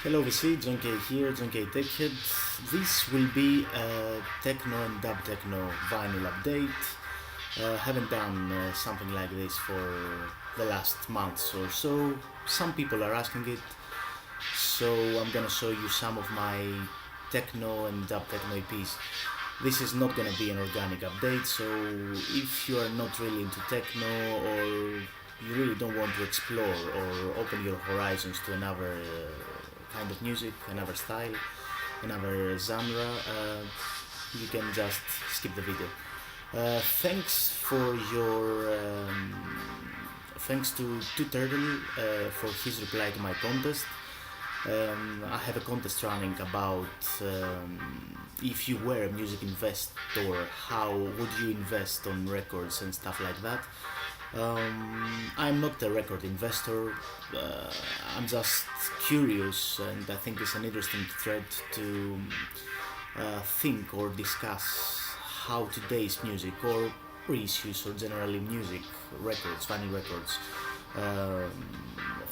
Hello VC, John K here, John K Techhead. This will be a Techno and Dub Techno vinyl update. Haven't done something like this for the last months or so. Some people are asking it, so I'm gonna show you some of my Techno and Dub Techno EPs. This is not gonna be an organic update, so if you are not really into techno or you really don't want to explore or open your horizons to another kind of music, another style, another genre, you can just skip the video. Thanks for your thanks to Turtle for his reply to my contest. I have a contest running about if you were a music investor, how would you invest on records and stuff like that. I'm not a record investor, I'm just curious, and I think it's an interesting thread to think or discuss how today's music or reissues or generally music, records, vinyl records, um,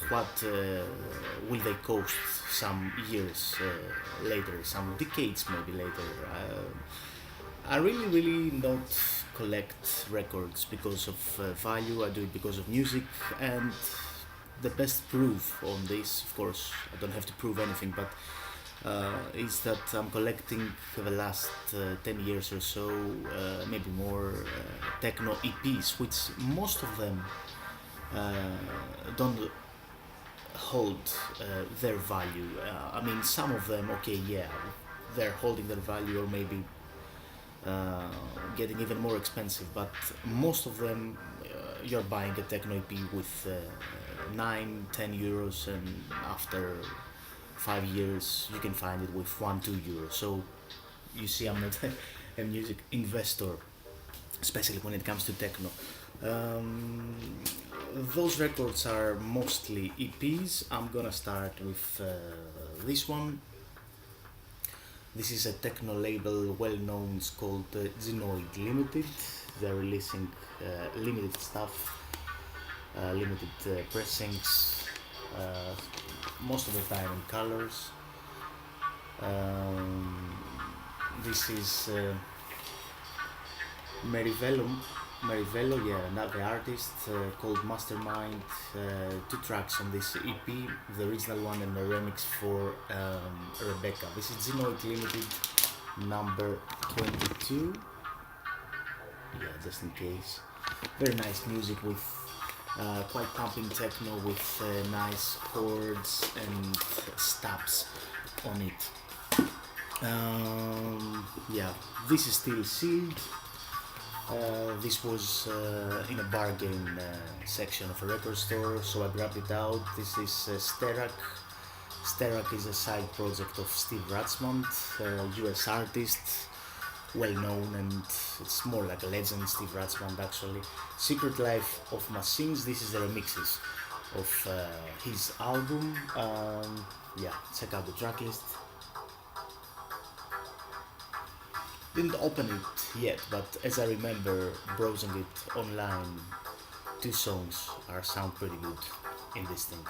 what will they cost some years later, some decades maybe later. I really not collect records because of value. I do it because of music, and the best proof on this, of course, I don't have to prove anything, but is that I'm collecting the last 10 years or so, maybe more, techno EPs, which most of them uh, don't hold their value. I mean, some of them, okay, yeah, they're holding their value or maybe uh, getting even more expensive, but most of them you're buying a techno EP with 9 10 euros, and after 5 years you can find it with 1 2 euros. So you see, I'm not a music investor, especially when it comes to techno. um, those records are mostly EPs. I'm gonna start with this one. This is a techno label well known, it's called Xenoid Limited. They're releasing limited stuff, limited pressings, uh, most of the time in colors. Um, this is Merivello, Merivello, yeah, not the artist, called Mastermind. 2 tracks on this EP, the original one and the remix for Rebecca. This is Xenoid Limited number 22. Yeah, just in case. Very nice music with quite pumping techno with nice chords and stabs on it. Yeah, this is still sealed. This was in a bargain section of a record store, so I grabbed it out. This is Sterak. Sterak is a side project of Steve Ratzmond, US artist, well known, and it's more like a legend, Steve Ratzmond actually. Secret Life of Machines, this is the remixes of his album. Yeah, check out the tracklist. Didn't open it yet, but as I remember browsing it online, 2 songs are sound pretty good in this thing.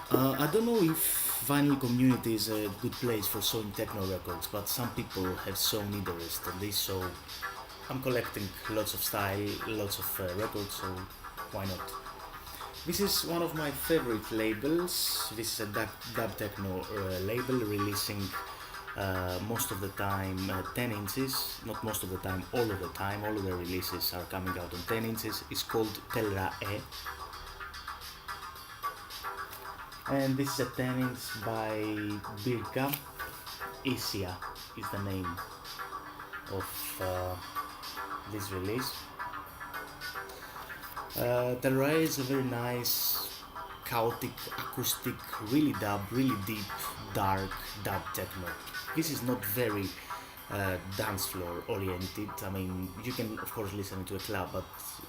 I don't know if vinyl community is a good place for showing techno records, but some people have shown interest in this, so I'm collecting lots of style, lots of records, so why not? This is one of my favorite labels. This is a dub techno label releasing most of the time 10 inches, not most of the time, all of the time. All of the releases are coming out on 10 inches. It's called Telrae, and this is a 10 inch by Birka. Isia is the name of this release. Telrae is a very nice, chaotic, acoustic, really dub, really deep, dark dub techno. This is not very dance floor oriented. I mean, you can of course listen to a club, but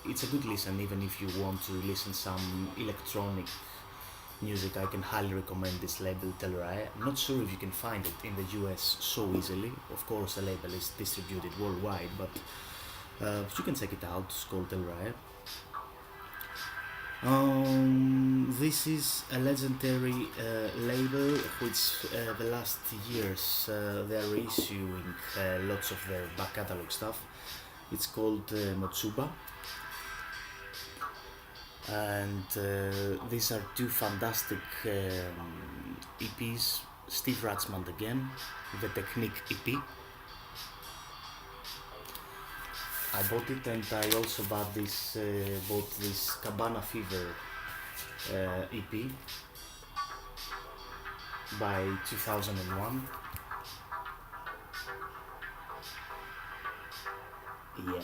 it's a good listen even if you want to listen some electronic music. I can highly recommend this label Telrae. I'm not sure if you can find it in the US so easily. Of course, the label is distributed worldwide, but you can check it out. It's called Telrae. This is a legendary label which the last years they are reissuing lots of their back catalog stuff. It's called Motsuba, and these are two fantastic EPs. Steve Ratzman again, the Technique EP. I bought it, and I also bought this Cabana Fever EP by 2001. Yeah,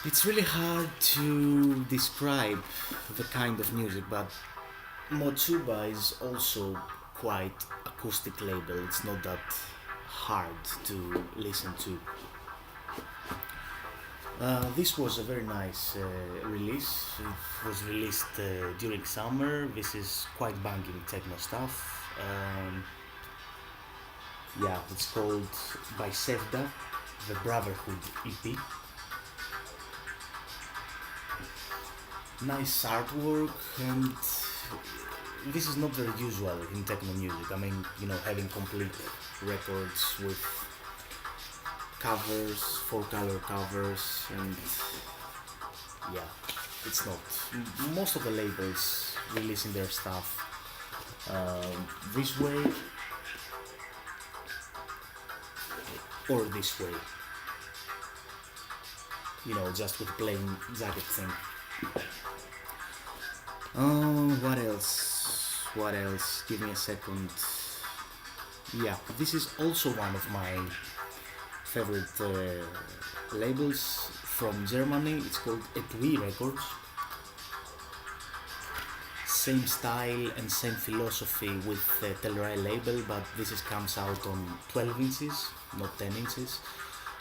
it's really hard to describe the kind of music, but Motsuba is also quite acoustic label. It's not that hard to listen to. This was a very nice release. It was released during summer. This is quite banging techno stuff. Yeah, it's called by Sevda, the Brotherhood EP. Nice artwork, and this is not very usual in techno music. I mean, having complete records with covers, four color covers, and yeah, it's not. Most of the labels releasing their stuff this way or this way, just with plain jacket thing. What else? What else? Give me a second. Yeah, this is also one of my favorite labels from Germany. It's called Etui Records. Same style and same philosophy with the Telrai label, but comes out on 12 inches, not 10 inches.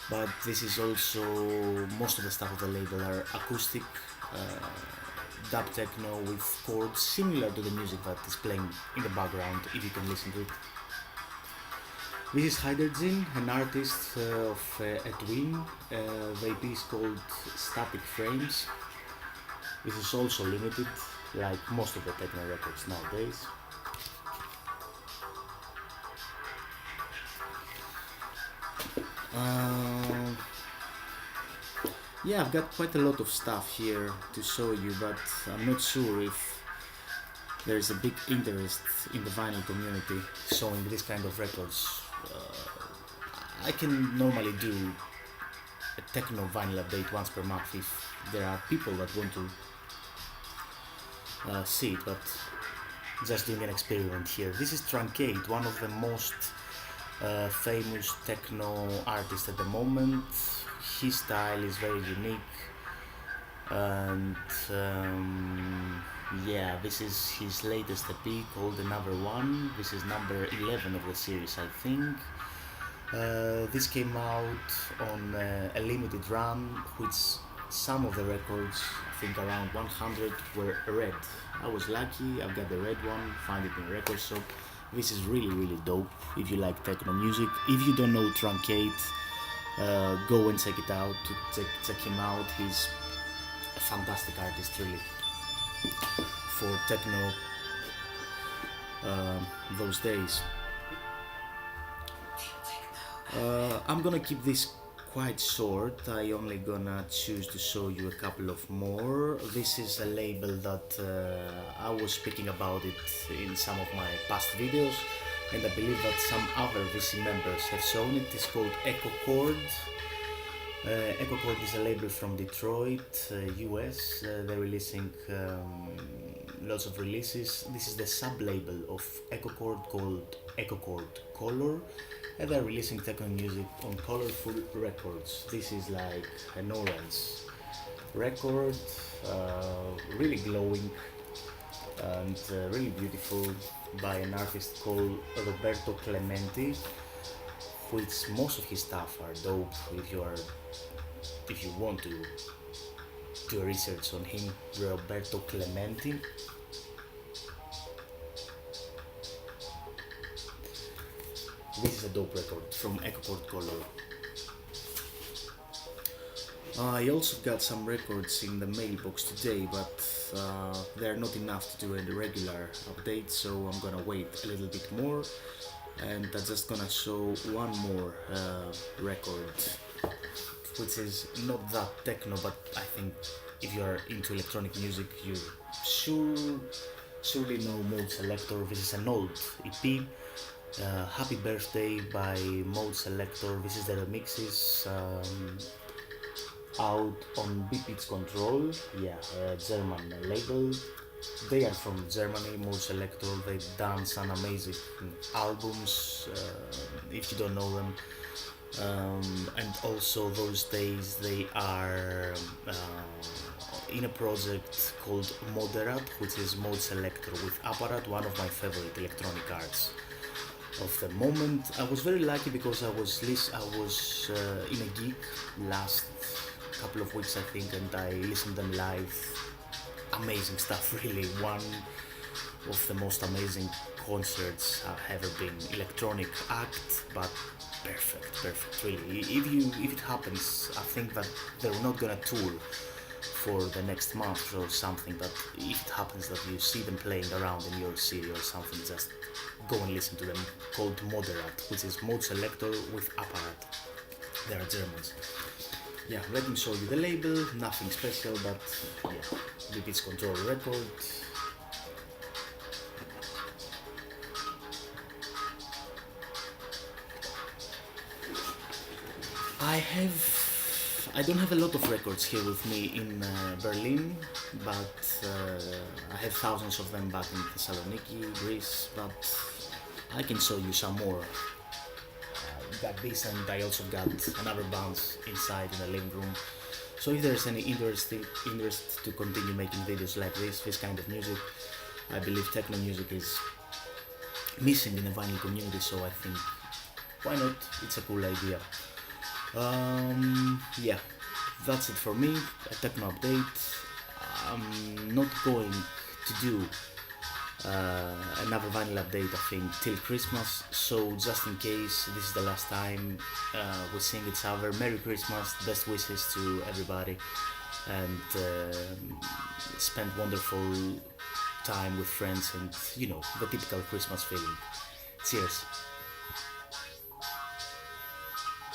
But this is also, most of the stuff of the label are acoustic, dub techno with chords similar to the music that is playing in the background, if you can listen to it. This is Hydrogen, an artist of Edwin. The EP is called Static Frames. This is also limited, like most of the techno records nowadays. Yeah, I've got quite a lot of stuff here to show you, but I'm not sure if there's a big interest in the vinyl community showing this kind of records. I can normally do a techno vinyl update once per month if there are people that want to see it, but just doing an experiment here. This is Truncate, one of the most famous techno artists at the moment. His style is very unique, and yeah, this is his latest EP called Another One. This is number 11 of the series, I think. This came out on a limited run, which some of the records, I think around 100, were red. I was lucky, I've got the red one, find it in a record shop. This is really dope if you like techno music. If you don't know Truncate, go and check it out, check him out. He's a fantastic artist, really, for techno those days. I'm gonna keep this quite short. I only gonna choose to show you a couple of more. This is a label that I was speaking about it in some of my past videos, and I believe that some other VC members have shown it. It's called Echo Chord. Echo Chord is a label from Detroit, US. They're releasing lots of releases. This is the sub-label of Echo Chord called Echo Chord Color, and they're releasing techno music on Colorful Records. This is like an orange record, really glowing and really beautiful, by an artist called Roberto Clemente, which most of his stuff are dope. If you want to do a research on him, Roberto Clemente. This is a dope record from Echo Chord Color. I also got some records in the mailbox today, but they're not enough to do a regular update, so I'm gonna wait a little bit more, and I'm just gonna show one more record, which is not that techno, but I think if you are into electronic music, you sure surely know Mode Selector. This is an old EP. Happy Birthday by Mode Selector. This is the remixes. Out on Beat Control, yeah, German label. They are from Germany, Mode Selector. They've done some amazing albums, if you don't know them. And also those days they are in a project called Moderat, which is Mode Selector with Apparat, one of my favorite electronic arts of the moment. I was very lucky because I was in a gig last couple of weeks I think, and I listened them live. Amazing stuff, really. One of the most amazing concerts I've ever been. Electronic act, but perfect, really. If it happens, I think that they're not gonna tour for the next month or something, but if it happens that you see them playing around in your city or something, just go and listen to them. Called Moderat, which is Mode Selector with Apparat. They are Germans. Yeah, let me show you the label. Nothing special, but yeah, Beat Control record. I don't have a lot of records here with me in Berlin, but I have thousands of them back in Thessaloniki, Greece, but I can show you some more. Got this, and I also got another bounce inside in the living room. So if there's any interest to continue making videos like this kind of music, I believe techno music is missing in the vinyl community, so I think why not? It's a cool idea. Yeah, that's it for me. A techno update. I'm not going to do another vinyl update, I think, till Christmas. So just in case this is the last time we sing each other, Merry Christmas, best wishes to everybody, and spend wonderful time with friends, and the typical Christmas feeling. Cheers.